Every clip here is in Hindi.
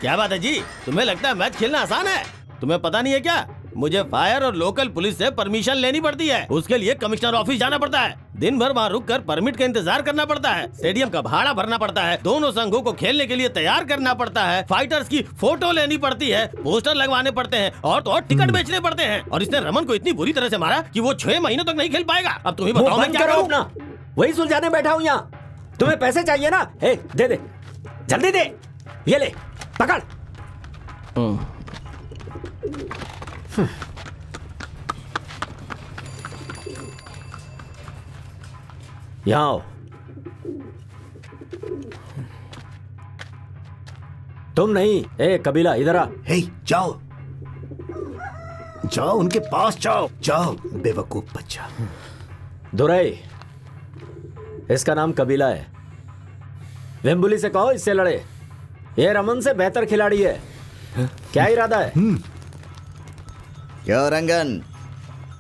क्या बात है जी, तुम्हें लगता है मैच खेलना आसान है? तुम्हें पता नहीं है क्या, मुझे फायर और लोकल पुलिस से परमिशन लेनी पड़ती है। उसके लिए कमिश्नर ऑफिस जाना पड़ता है, दिन भर वहाँ रुक कर परमिट का इंतजार करना पड़ता है, स्टेडियम का भाड़ा भरना पड़ता है, दोनों संघों को खेलने के लिए तैयार करना पड़ता है, फाइटर्स की फोटो लेनी पड़ती है, पोस्टर लगवाने पड़ते हैं और तो और टिकट बेचने पड़ते हैं। और इसने रमन को इतनी बुरी तरह से मारा कि वो 6 महीनों तक नहीं खेल पाएगा। अब तुम ही बताओ मैं क्या करूं? अपना वही सुलझाने बैठा हूँ यहाँ। तुम्हें पैसे चाहिए ना? दे दे, जल्दी दे, ये ले, पकड़। यहाँ आओ। तुम नहीं, कबीला इधर आ। जाओ जाओ, उनके पास जाओ, जाओ बेवकूफ बच्चा। दुराई, इसका नाम कबीला है। वेम्बुली से कहो इससे लड़े, ये रमन से बेहतर खिलाड़ी है। क्या इरादा है? क्यों रंगन,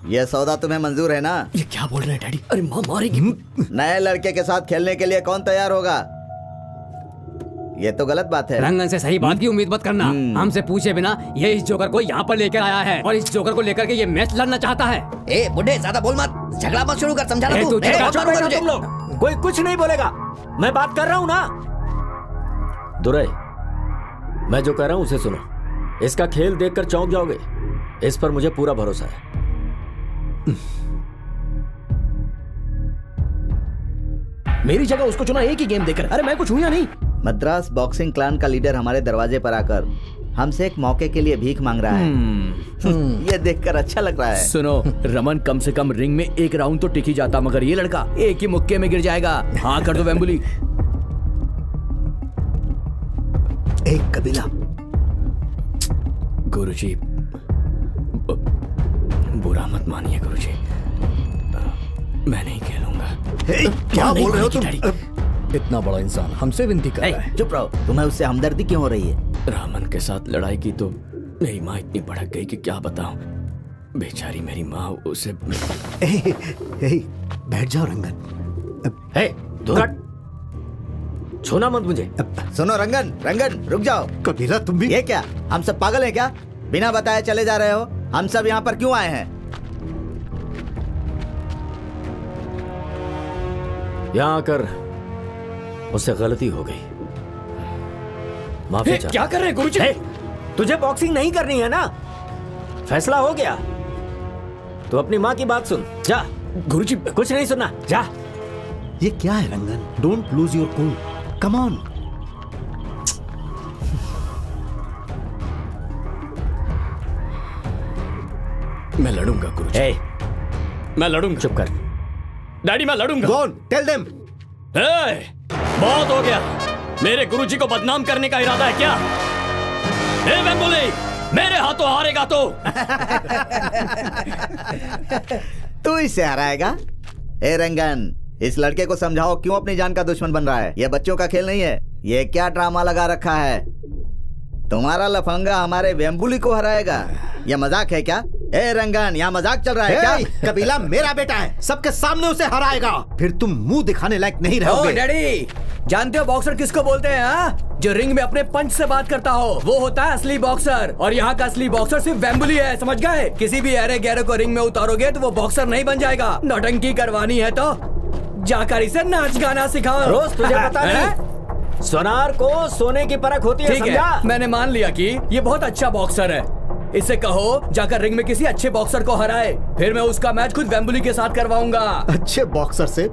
ये सौदा तुम्हें मंजूर है ना? ये क्या बोल रहे हैं डैडी? अरे माँ मारेगी। नए लड़के के साथ खेलने के लिए कौन तैयार होगा? ये तो गलत बात है। रंगन से सही बात की उम्मीद मत करना। हमसे पूछे बिना ये इस जोकर को यहाँ पर लेकर आया है और इस जोकर को लेकर के ये मैच लड़ना चाहता है। ए बुड्ढे, ज्यादा बोल मत, झगड़ा मत शुरू कर, समझा ना तू? तुम लोग कोई कुछ नहीं बोलेगा, मैं बात कर रहा हूँ ना। दुराई, मैं जो कह रहा हूँ उसे सुनो। इसका खेल देखकर चौंक जाओगे, इस पर मुझे पूरा भरोसा है। मेरी जगह उसको चुना एक ही गेम देकर। अरे मैं कुछ हूं या नहीं? मद्रास बॉक्सिंग क्लान का लीडर हमारे दरवाजे पर आकर हमसे एक मौके के लिए भीख मांग रहा है। ये देखकर अच्छा लग रहा है। सुनो रमन, कम से कम रिंग में एक राउंड तो टिक ही जाता, मगर ये लड़का एक ही मुक्के में गिर जाएगा। हाँ कर दो वेम्बुली। एक कबीला। गुरुजी, बुरा मत मानिए गुरुजी, मैं नहीं खेलूंगा। क्या बोल रहे हो तुम? इतना बड़ा इंसान हमसे विनती कर रहा है। चुप रहो, तुम्हें उससे हमदर्दी क्यों हो रही है? रामन के साथ लड़ाई की तो मेरी माँ इतनी भड़क गई कि क्या बताऊं। बेचारी मेरी माँ उसे। बैठ जाओ रंगन। छूना मत मुझे। सुनो रंगन, रंगन रुक जाओ। कबीला तुम भी? ये क्या, हम सब पागल हैं क्या? बिना बताए चले जा रहे हो? हम सब यहाँ पर क्यों आए हैं? यहाँ आकर उससे गलती हो गई, माफी चाहता। क्या कर रहे हैं गुरुजी? तुझे बॉक्सिंग नहीं करनी है ना? फैसला हो गया। तू अपनी माँ की बात सुन, जा। गुरुजी कुछ नहीं सुनना, जा। ये क्या है Rangan? Don't lose your cool, come on. मैं लड़ूंगा गुरुजी, मैं लड़ूंगा। चुप कर डैडी, मैं लड़ूंगा। Go on, tell them. बहुत हो गया, मेरे गुरुजी को बदनाम करने का इरादा है क्या? वेम्बुली, मेरे हाथों हारेगा तो तू इससे हराएगा? ए रंगन, इस लड़के को समझाओ क्यों अपनी जान का दुश्मन बन रहा है। ये बच्चों का खेल नहीं है। ये क्या ड्रामा लगा रखा है? तुम्हारा लफंगा हमारे वेम्बुली को हराएगा? यह मजाक है क्या? ए रंगन, यहाँ मजाक चल रहा है क्या? कबीला मेरा बेटा है, सबके सामने उसे हराएगा, फिर तुम मुंह दिखाने लायक नहीं रहोगे। डैडी, जानते हो बॉक्सर किसको बोलते हैं? हाँ, जो रिंग में अपने पंच से बात करता हो, वो होता है असली बॉक्सर। और यहाँ का असली बॉक्सर सिर्फ वेम्बुली है, समझ गए? किसी भी अरे गहरे को रिंग में उतारोगे तो वो बॉक्सर नहीं बन जाएगा। नौटंकी करवानी है तो जाकर इसे नाच गाना सिखाओ। रोज तुझे पता नहीं, सोनार को सोने की परख होती है, समझा? मैंने मान लिया कि ये बहुत अच्छा बॉक्सर है। इसे कहो जाकर रिंग में किसी अच्छे बॉक्सर को हराए, फिर मैं उसका मैच खुद वेम्बुली के साथ करवाऊंगा। अच्छे बॉक्सर से?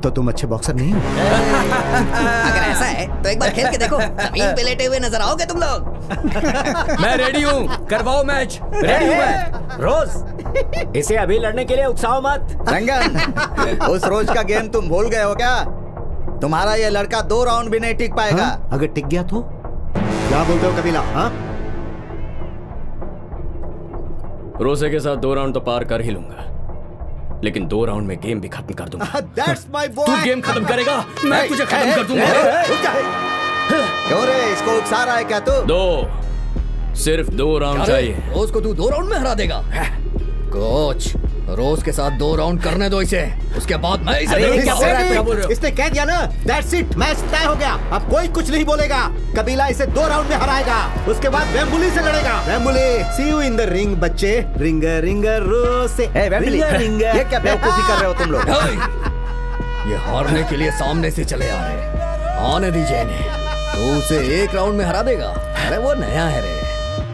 तो तुम अच्छे बॉक्सर नहीं हो। अगर ऐसा है तो एक बार खेल के देखो, जमीन पे लेटे हुए नजर आओगे तुम लोग। मैं रेडी हूँ, करवाओ मैच। रेडी हूँ मैं। रोज, इसे अभी लड़ने के लिए उकसाओ मत। रंगन, उस रोज का गेम तुम भूल गए हो क्या? तुम्हारा ये लड़का 2 राउंड भी नहीं टिक पाएगा। हाँ? अगर टिक गया तो क्या बोलते हो कबीला? हाँ, रोजे के साथ 2 राउंड तो पार कर ही लूंगा, लेकिन 2 राउंड में गेम भी खत्म कर दूंगा। That's my boy. तू गेम खत्म करेगा, मैं तुझे खत्म कर दूंगा। क्यों रे, इसको उकसा रहा है क्या तू? सिर्फ 2 राउंड चाहिए। रोज को तू 2 राउंड में हरा देगा? कोच, रोज के साथ 2 राउंड करने दो इसे, उसके बाद मैं इसे अरे क्या बोल रहे हो? इसने कह दिया ना, दैट्स इट, मैच तय हो गया। अब कोई कुछ नहीं बोलेगा। कबीला इसे 2 राउंड में हराएगा, उसके बाद वेम्बुली से लड़ेगा। वेम्बुली, सी यू इन द रिंग बच्चे। रिंगर रिंगर रोज से। वेम्बुली, ये क्या बेवकूफी कर रहे हो तुम लोग? ये हारने के लिए सामने से चले आ रहे, आने दीजिए इन्हें। तो उसे 1 राउंड में हरा देगा। अरे वो नया है रे।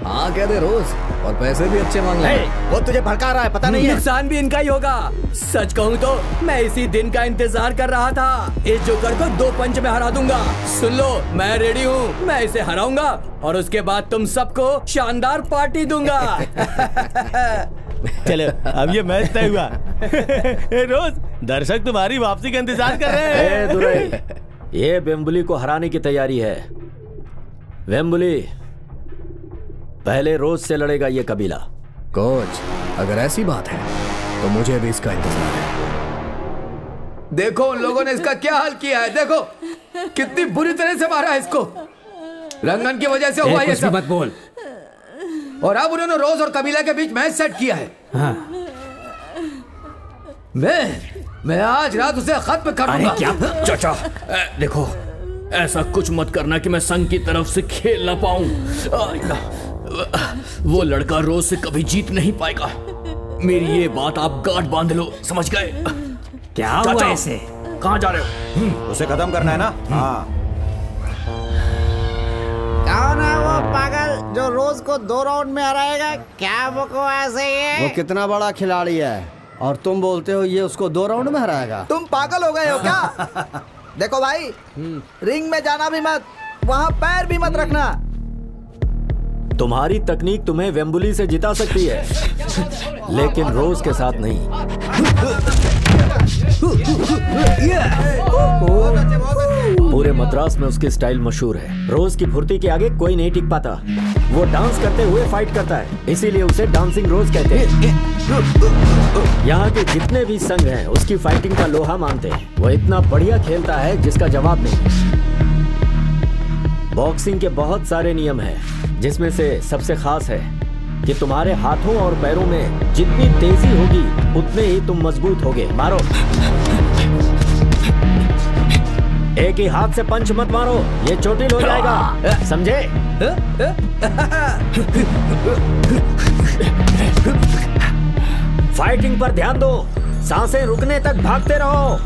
हाँ कह दे रोज, और पैसे भी अच्छे मांग रहे। वो तुझे भड़का रहा है, पता नहीं है। नुकसान भी इनका ही होगा। सच कहूँ तो मैं इसी दिन का इंतजार कर रहा था। इस जोकर को 2 पंच में हरा दूंगा। सुन लो, मैं रेडी हूँ। मैं इसे हराऊंगा और उसके बाद तुम सबको शानदार पार्टी दूंगा। चलो अब ये मैच तय हुआ। रोज, दर्शक तुम्हारी वापसी का इंतजार कर रहे हैं। दुरई, ये वेम्बुली को हराने की तैयारी है। वेम्बुली, पहले रोज से लड़ेगा ये कबीला। कोच, अगर ऐसी बात है तो मुझे भी इसका इंतजार है। देखो उन लोगों ने इसका क्या हाल किया है। देखो कितनी बुरी तरह से मारा है इसको। रंगन की वजह से हुआ ये सब। मत बोल। और अब उन्होंने रोज और कबीला के बीच मैच सेट किया है। हाँ। मैं आज रात उसे खत्म कर दूंगा। क्या चाचा, देखो ऐसा कुछ मत करना कि मैं संघ की तरफ से खेल ना पाऊं। वो लड़का रोज से कभी जीत नहीं पाएगा। मेरी ये बात आप गांठ बांध लो, समझ गए? क्या हुआ ऐसे? कहाँ जा रहे हो? उसे खत्म करना है ना? हाँ। कौन है वो पागल जो रोज को 2 राउंड में हराएगा? क्या बकवास है ये? वो कितना बड़ा खिलाड़ी है और तुम बोलते हो ये उसको 2 राउंड में हराएगा? तुम पागल हो गए हो क्या? देखो भाई, रिंग में जाना भी मत, वहाँ पैर भी मत रखना। तुम्हारी तकनीक तुम्हें वेम्बुली से जिता सकती है, लेकिन रोज के साथ नहीं। पूरे मद्रास में उसकी स्टाइल मशहूर है। रोज की फुर्ती के आगे कोई नहीं टिक पाता। वो डांस करते हुए फाइट करता है, इसीलिए उसे डांसिंग रोज कहते हैं। यहाँ के जितने भी संघ हैं उसकी फाइटिंग का लोहा मानते हैं। वो इतना बढ़िया खेलता है जिसका जवाब नहीं। बॉक्सिंग के बहुत सारे नियम हैं, जिसमें से सबसे खास है कि तुम्हारे हाथों और पैरों में जितनी तेजी होगी उतने ही तुम मजबूत होगे। मारो। एक ही हाथ से पंच मत मारो, ये चोटिल हो जाएगा, समझे? फाइटिंग पर ध्यान दो, सांसें रुकने तक भागते रहो।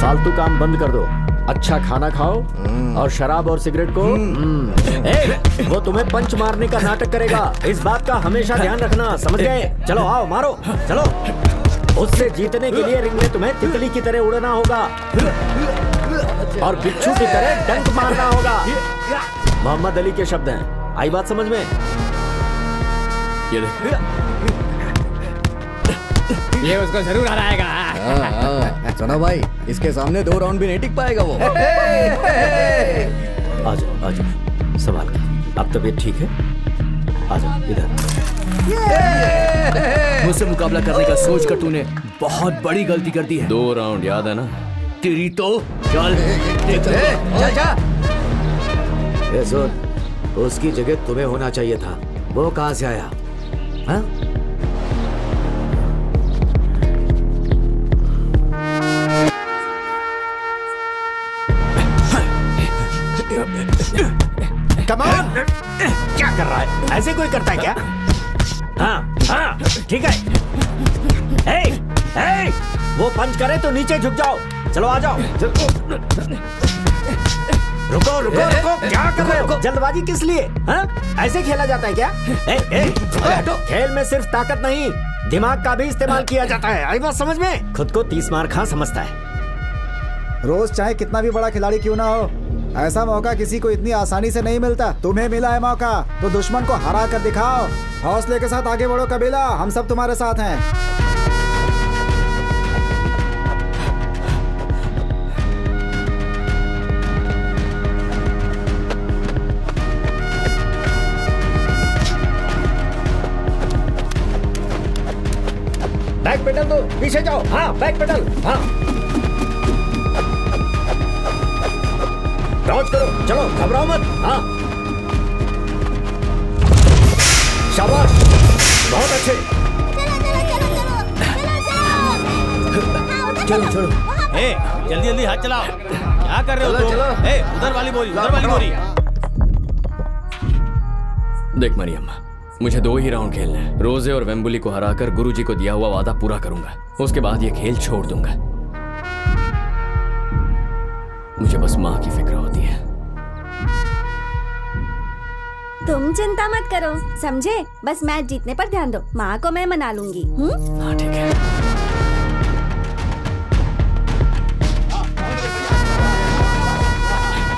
फालतू काम बंद कर दो, अच्छा खाना खाओ और शराब और सिगरेट को। वो तुम्हें पंच मारने का नाटक करेगा, इस बात का हमेशा ध्यान रखना, समझ गए? चलो आओ, मारो, चलो। उससे जीतने के लिए रिंग में तुम्हें तितली की तरह उड़ना होगा और बिच्छू की तरह डंक मारना होगा। मोहम्मद अली के शब्द हैं, आई बात समझ में? ये उसको जरूर हराएगा। सुनो भाई, इसके सामने 2 राउंड भी नहीं टिक पाएगा वो। आ जाओ, संभाल के। अब तबीयत ठीक है? आ जाओ इधर। मुझसे मुकाबला करने का सोच कर तूने बहुत बड़ी गलती कर दी है। 2 राउंड याद है ना? तेरी तो चल जा। ए सुन, उसकी जगह तुम्हें होना चाहिए था। वो कहाँ से आया? हाँ? कमान! क्या कर रहा है? ऐसे कोई करता है क्या? हाँ, हाँ, ठीक है। हे, वो पंच करे तो नीचे झुक जाओ। चलो आ जाओ। रुको, क्या कर रहे हो? जल्दबाजी किस लिए? हाँ? ऐसे खेला जाता है क्या? खेल में सिर्फ ताकत नहीं, दिमाग का भी इस्तेमाल किया जाता है। आई बात समझ में? खुद को 30 मार खा समझता है। रोज चाहे कितना भी बड़ा खिलाड़ी क्यों ना हो, ऐसा मौका किसी को इतनी आसानी से नहीं मिलता। तुम्हें मिला है मौका तो दुश्मन को हरा कर दिखाओ। हौसले के साथ आगे बढ़ो कबीला, हम सब तुम्हारे साथ हैं। बैक पेडल दो, पीछे जाओ। हाँ, बैक पेडल। हाँ, डॉज करो, चलो, घबराओ मत। हाँ, शाबाश, बहुत अच्छे। चलो चलो। ए, जल्दी जल्दी हाथ चलाओ। क्या कर रहे हो तुम? ए, उधर वाली बोरी, उधर वाली बोरी। देख मरियम, मुझे 2 ही राउंड खेलने हैं। रोजे और वेम्बुली को हराकर गुरुजी को दिया हुआ वादा पूरा करूंगा। उसके बाद ये खेल छोड़ दूंगा। मुझे बस माँ की फिक्र होती है। तुम चिंता मत करो, समझे? बस मैच जीतने पर ध्यान दो। माँ को मैं मना लूंगी। हाँ ठीक है।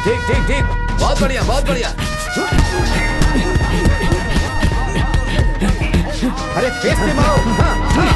ठीक ठीक ठीक, बहुत बढ़िया बहुत बढ़िया। अरे फेस पे मारो। हाँ, हाँ।